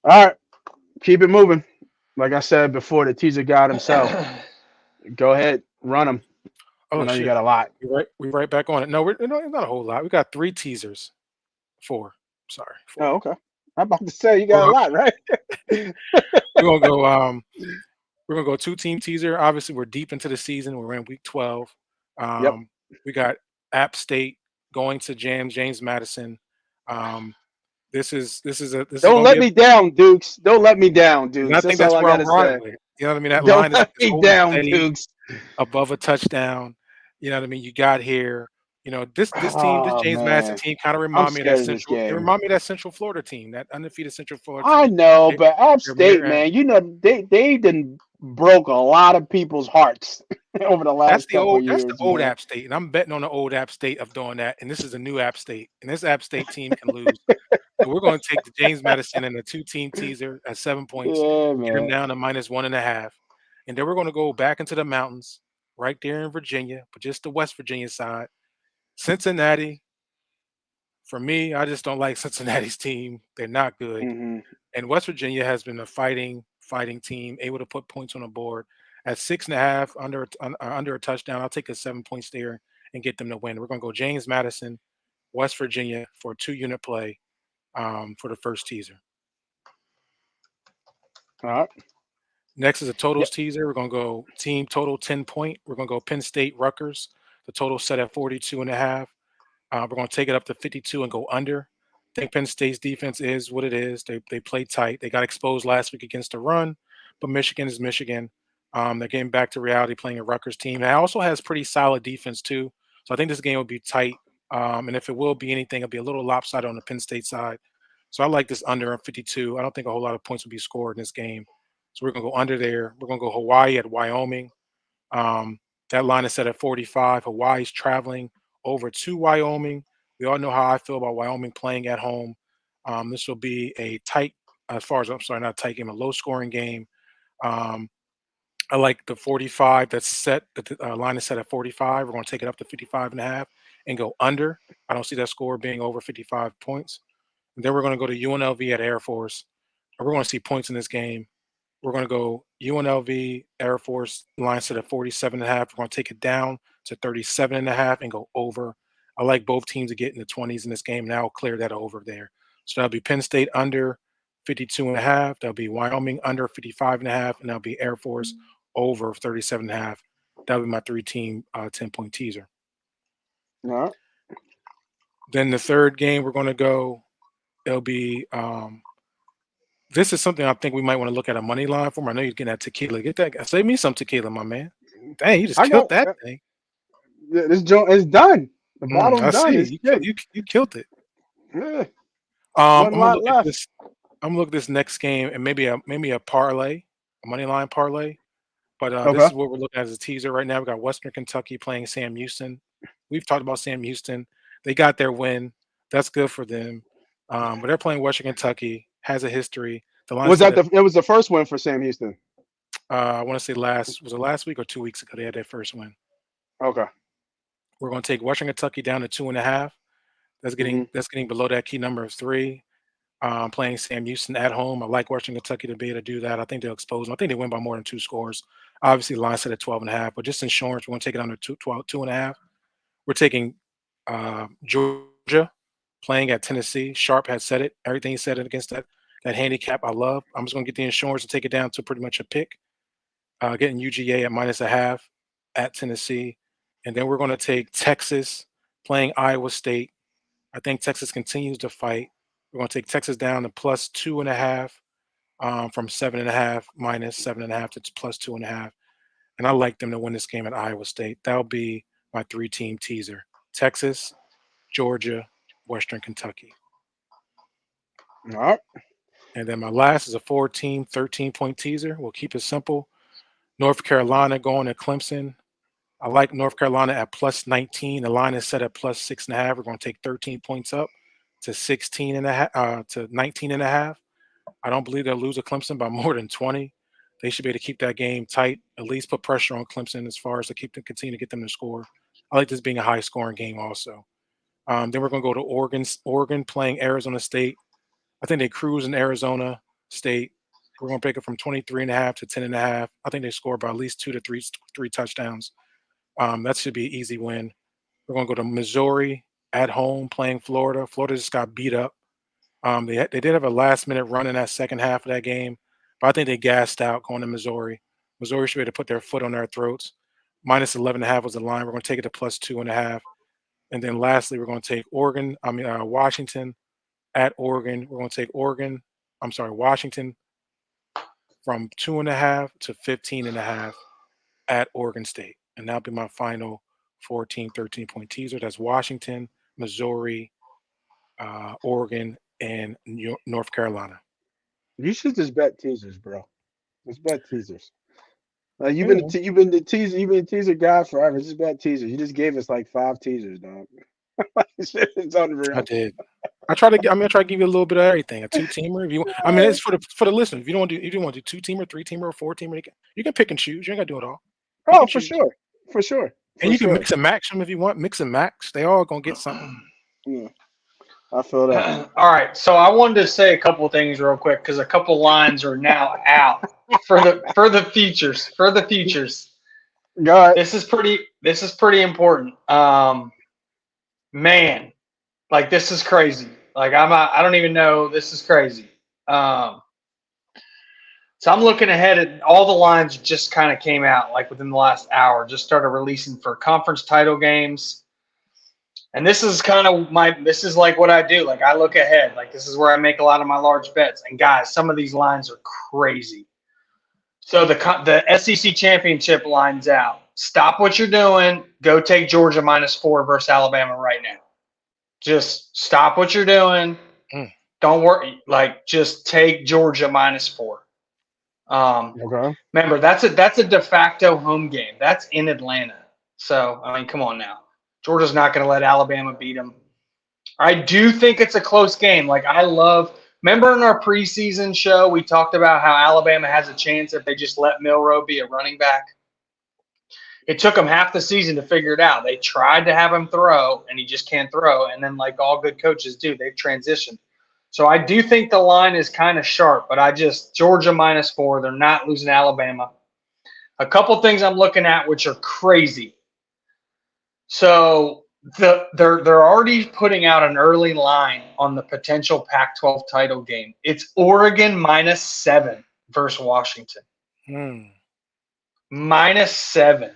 All right, keep it moving. Like I said before, the teaser god himself. Go ahead, run him. I Oh know you shit. got a lot. We right back on it. No, we're no, not a whole lot. We got three teasers. Four. Sorry, Oh, four. okay. I'm about to say you We're got a gonna, lot, right? we're gonna go we're gonna go two team teaser. Obviously, we're deep into the season. We're in week 12. Yep. We got App State going to James Madison. Um, this is Don't gonna be let a, me down, Dukes. Don't let me down, and Dukes. I think That's all that's I where gotta I'm riding say. with. You know what I mean? That Don't line is let me holding down, steady Dukes. above a touchdown. You know what I mean? You got here. You know, this team, this Oh James Madison man, team kind of I'm remind me of that scared of this central. They game. remind me of that Central Florida team, that undefeated Central Florida I team. know, They, but App they're State, mirror. man, you know they done broke a lot of people's hearts over the last couple That's the years, old man. App State, and I'm betting on the old App State of doing that. And this is a new App State, and this App State team can lose. So we're going to take the James Madison and the two-team teaser at 7 points, Yeah, get them man. down to -1.5, and then we're going to go back into the mountains, right there in Virginia, but just the West Virginia side. Cincinnati, for me, I just don't like Cincinnati's team. They're not good, Hmm. and West Virginia has been a fighting team, able to put points on the board at 6.5 under a touchdown. I'll take a 7 points there and get them to win. We're going to go James Madison, West Virginia for a 2 unit play for the first teaser. All right. Next is a Yep. totals teaser. We're going to go team total 10 point. We're going to go Penn State Rutgers. The total set at 42.5. We're going to take it up to 52 and go under. I think Penn State's defense is what it is. They play tight. They got exposed last week against the run, but Michigan is Michigan. They're getting back to reality, playing a Rutgers team that also has pretty solid defense too. So I think this game will be tight. And if it will be anything, it'll be a little lopsided on the Penn State side. So I like this under on 52. I don't think a whole lot of points will be scored in this game. So we're going to go under there. We're going to go Hawaii at Wyoming. Um, that line is set at 45. Hawaii's traveling over to Wyoming. We all know how I feel about Wyoming playing at home. This will be a tight, as far as I'm sorry, not a tight game, a low scoring game. Um, I like the 45 that's set, the line is set at 45. We're going to take it up to 55.5 and go under. I don't see that score being over 55 points. And then we're going to go to UNLV at Air Force. And we're going to see points in this game. We're going to go UNLV Air Force line set at 47.5. We're going to take it down to 37.5 and go over. I like both teams to get in the 20s in this game. Now I'll clear that over there. So that'll be Penn State under 52.5. That'll be Wyoming under 55.5. And that'll be Air Force over 37.5. That'll be my three-team 10-point teaser. All right. Then the third game we're going to go, it'll be this is something I think we might want to look at a money line for. I know you're getting that tequila. Get that. Save me some tequila, my man. Dang, you just I killed got that thing. this joint is done. The I bottle's done. see. It's good. You killed it. Yeah. One I'm gonna lot look at left. this. I'm gonna look at this next game and maybe a parlay, a money line parlay. But this Okay. is what we're looking at as a teaser right now. We got Western Kentucky playing Sam Houston. We've talked about Sam Houston. They got their win. That's good for them. But they're playing Western Kentucky. Has a history. The line Was set that at it was the first win for Sam Houston. I want to say last week or 2 weeks ago they had their first win. Okay. We're going to take Western Kentucky down to 2.5. Hmm. That's getting below that key number of 3. Playing Sam Houston at home. I like Western Kentucky to be able to do that. I think they'll expose them. I think they win by more than 2 scores. Obviously, the line set at 12.5, but just insurance, we're going to take it under 2.5. We're taking Georgia playing at Tennessee. Sharp has said it. Everything he said against that handicap, I love. I'm just going to get the insurance to take it down to pretty much a pick. Getting UGA at -0.5 at Tennessee, and then we're going to take Texas playing Iowa State. I think Texas continues to fight. We're going to take Texas down to +2.5 from 7.5 -7.5 to +2.5, and I like them to win this game at Iowa State. That'll be my three-team teaser: Texas, Georgia, Western Kentucky, All right. and then my last is a four-team 13-point teaser. We'll keep it simple. North Carolina going to Clemson. I like North Carolina at +19. The line is set at +6.5. We're going to take 13 points up to 16 and a half to 19 and a half. I don't believe they'll lose to Clemson by more than 20. They should be able to keep that game tight, at least put pressure on Clemson as far as to keep them continue to get them to score. I like this being a high scoring game also. Then we're going to go to Oregon playing Arizona State. I think they cruise in Arizona. State. We're going to pick it from 23.5 to 10.5. I think they score by at least 2 to 3 touchdowns. That should be an easy win. We're going to go to Missouri at home playing Florida. Florida just got beat up. They did have a last-minute run in that second half of that game, but I think they gassed out going to Missouri. Missouri should be able to put their foot on their throats. Minus 11.5 was the line. We're going to take it to plus 2.5. And then lastly, we're going to take Washington at Oregon. We're going to take Washington from 2.5 to 15.5 at Oregon State. And that'll be my final 14, 13-point teaser. That's Washington, Missouri, Oregon, and North Carolina. You should just bet teasers, bro. Just bet teasers. You've been the teaser guy forever. Just bet teasers. You just gave us like 5 teasers, dog. It's unreal. I did. I try to give you a little bit of everything. A 2-teamer. If you, it's for the listeners. If you want to do 2-teamer, 3-teamer, or 4-teamer, you can pick and choose. You ain't got to do it all. Oh, for sure. For sure. And you can mix and match them if you want. Mix and match. They all gonna get something. Yeah, I feel that. All right, so I wanted to say a couple of things real quick because a couple lines are now out for the futures. For the futures, Go ahead. this is pretty important. Man, like this is crazy. Like I don't even know. This is crazy. So I'm looking ahead at all the lines just kind of came out like within the last hour, just started releasing for conference title games. And this is kind of this is like what I do. Like I look ahead, like this is where I make a lot of my large bets. And guys, some of these lines are crazy. So the SEC championship line's out. Stop what you're doing. Go take Georgia -4 versus Alabama right now. Just stop what you're doing. Don't worry. Like just take Georgia -4. Okay. Remember, that's a de facto home game. That's in Atlanta. So, I mean, come on now. Georgia's not going to let Alabama beat them. I do think it's a close game. Like, remember in our preseason show, we talked about how Alabama has a chance if they just let Milroe be a running back. It took them half the season to figure it out. They tried to have him throw, and he just can't throw. And then, like all good coaches do, they've transitioned. So I do think the line is kind of sharp, but Georgia -4. They're not losing Alabama. A couple things I'm looking at which are crazy. So they're already putting out an early line on the potential Pac-12 title game. It's Oregon -7 versus Washington. -7.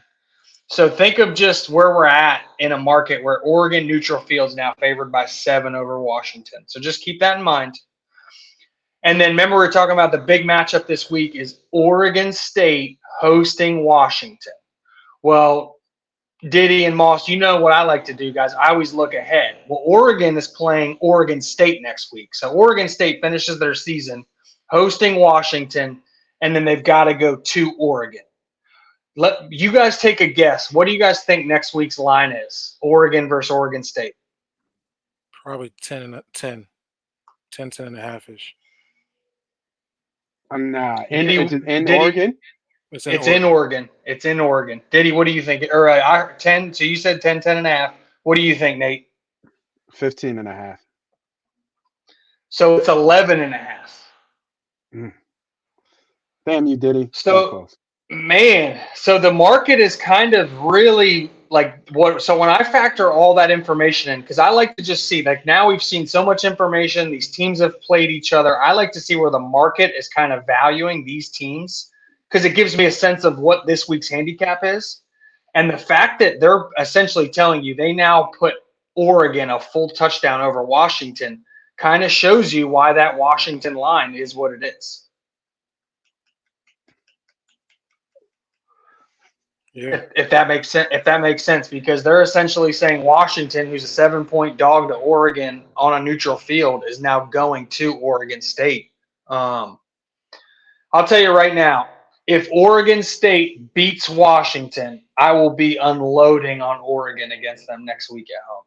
So think of just where we're at in a market where Oregon neutral field is now favored by 7 over Washington. So just keep that in mind. And then remember we were talking about the big matchup this week is Oregon State hosting Washington. Well, Diddy and Moss, you know what I like to do, guys. I always look ahead. Well, Oregon is playing Oregon State next week. So Oregon State finishes their season hosting Washington, and then they've got to go to Oregon. Let you guys take a guess. What do you guys think next week's line is? Oregon versus Oregon State. Probably 10 and a half-ish. Nah. Indy, in Oregon? It's in Oregon. It's in Oregon. Diddy, what do you think? Or 10. So you said 10 and a half. What do you think, Nate? 15.5. So it's 11 and a half. Damn you, Diddy. So, man, so the market is kind of really like what. So when I factor all that information in, because I like to just see, like now we've seen so much information. These teams have played each other. I like to see where the market is kind of valuing these teams because it gives me a sense of what this week's handicap is. And the fact that they're essentially telling you they now put Oregon a full touchdown over Washington kind of shows you why that Washington line is what it is. Yeah. If that makes sense, because they're essentially saying Washington, who's a 7-point dog to Oregon on a neutral field, is now going to Oregon State. I'll tell you right now, if Oregon State beats Washington, I will be unloading on Oregon against them next week at home.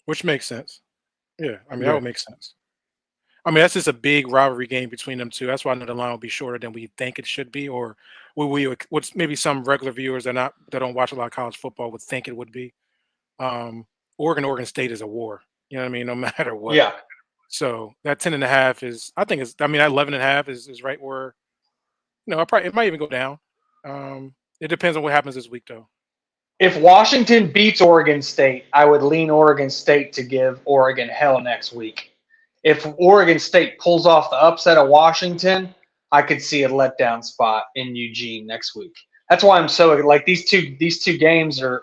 Which makes sense. Yeah, I mean, that would make sense. I mean, that's just a big rivalry game between them two. That's why I know the line will be shorter than we think it should be, or what maybe some regular viewers that don't watch a lot of college football would think it would be. Oregon State is a war. You know what I mean? No matter what. Yeah. So that 10.5 is, I think, that 11.5 is right where, it might even go down. It depends on what happens this week, though. If Washington beats Oregon State, I would lean Oregon State to give Oregon hell next week. If Oregon State pulls off the upset of Washington, I could see a letdown spot in Eugene next week. That's why I'm so like these two games are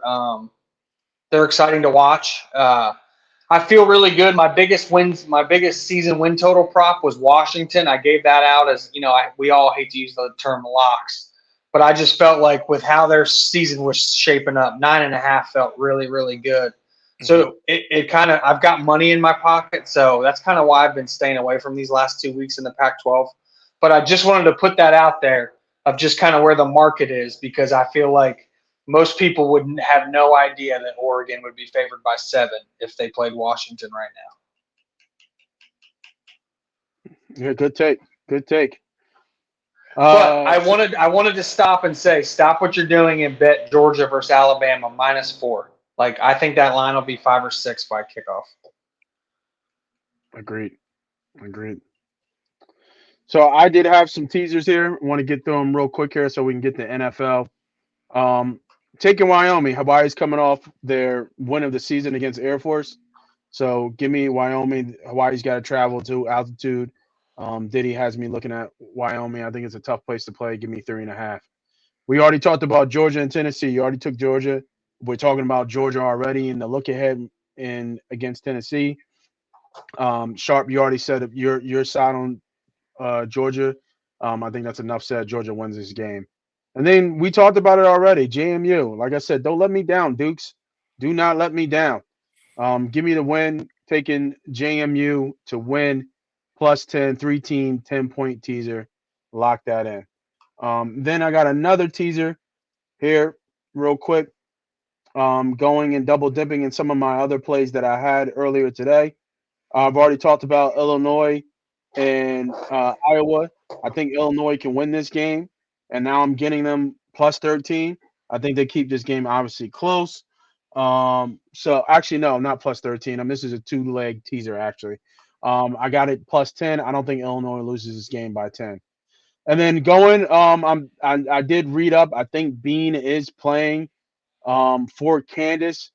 they're exciting to watch. I feel really good. My biggest season win total prop was Washington. I gave that out as we all hate to use the term locks, but I just felt like with how their season was shaping up, 9.5 felt really, really good. So it kind of, I've got money in my pocket, so that's kind of why I've been staying away from these last 2 weeks in the Pac-12. But I just wanted to put that out there of just kind of where the market is, because I feel like most people wouldn't have no idea that Oregon would be favored by 7 if they played Washington right now. Yeah, good take. Good take. But I wanted to stop and say, stop what you're doing and bet Georgia versus Alabama -4. Like, I think that line will be 5 or 6 by kickoff. Agreed. So I did have some teasers here. I want to get through them real quick here so we can get to NFL. Taking Wyoming. Hawaii's coming off their win of the season against Air Force. So give me Wyoming. Hawaii's got to travel to altitude. Diddy has me looking at Wyoming. I think it's a tough place to play. Give me 3.5. We already talked about Georgia and Tennessee. You already took Georgia. We're talking about Georgia already in the look ahead against Tennessee. Sharp, you already said your side on Georgia. I think that's enough said. Georgia wins this game. And then we talked about it already. JMU. Like I said, don't let me down, Dukes. Do not let me down. Give me the win. Taking JMU to win +10, 3-team, 10-point teaser. Lock that in. Then I got another teaser here real quick. Going and double dipping in some of my other plays that I had earlier today. I've already talked about Illinois and Iowa. I think Illinois can win this game, and now I'm getting them +13. I think they keep this game obviously close. So actually, no, not +13. This is a 2-leg teaser actually. I got it +10. I don't think Illinois loses this game by 10. And then going, I did read up. I think Bean is playing for Kansas.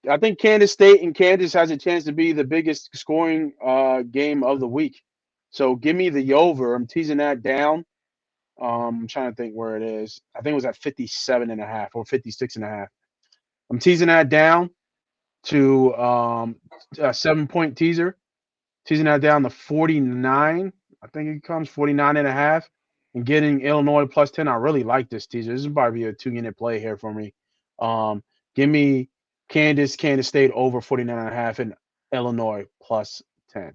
I think Kansas State and Kansas has a chance to be the biggest scoring game of the week. So give me the over. I'm teasing that down. I'm trying to think where it is. I think it was at 57.5 or 56.5. I'm teasing that down to a 7-point teaser. Teasing that down to 49. I think it comes 49.5. And getting Illinois +10. I really like this teaser. This is probably a 2-unit play here for me. Give me Kansas State over 49.5 and Illinois +10.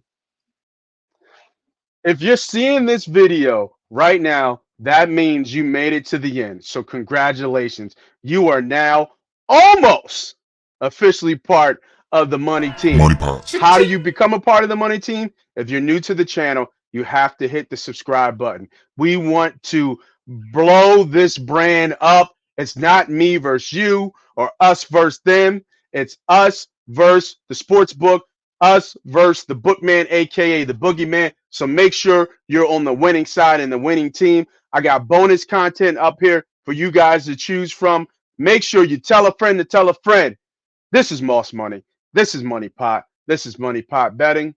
If you're seeing this video right now, that means you made it to the end. So congratulations. You are now almost officially part of the Money Team. Money Pot. How do you become a part of the Money Team? If you're new to the channel, you have to hit the subscribe button. We want to blow this brand up. It's not me versus you or us versus them. It's us versus the sports book, us versus the bookman, aka the boogeyman. So make sure you're on the winning side and the winning team. I got bonus content up here for you guys to choose from. Make sure you tell a friend to tell a friend. This is Moss Money. This is Money Pot. This is Money Pot Betting.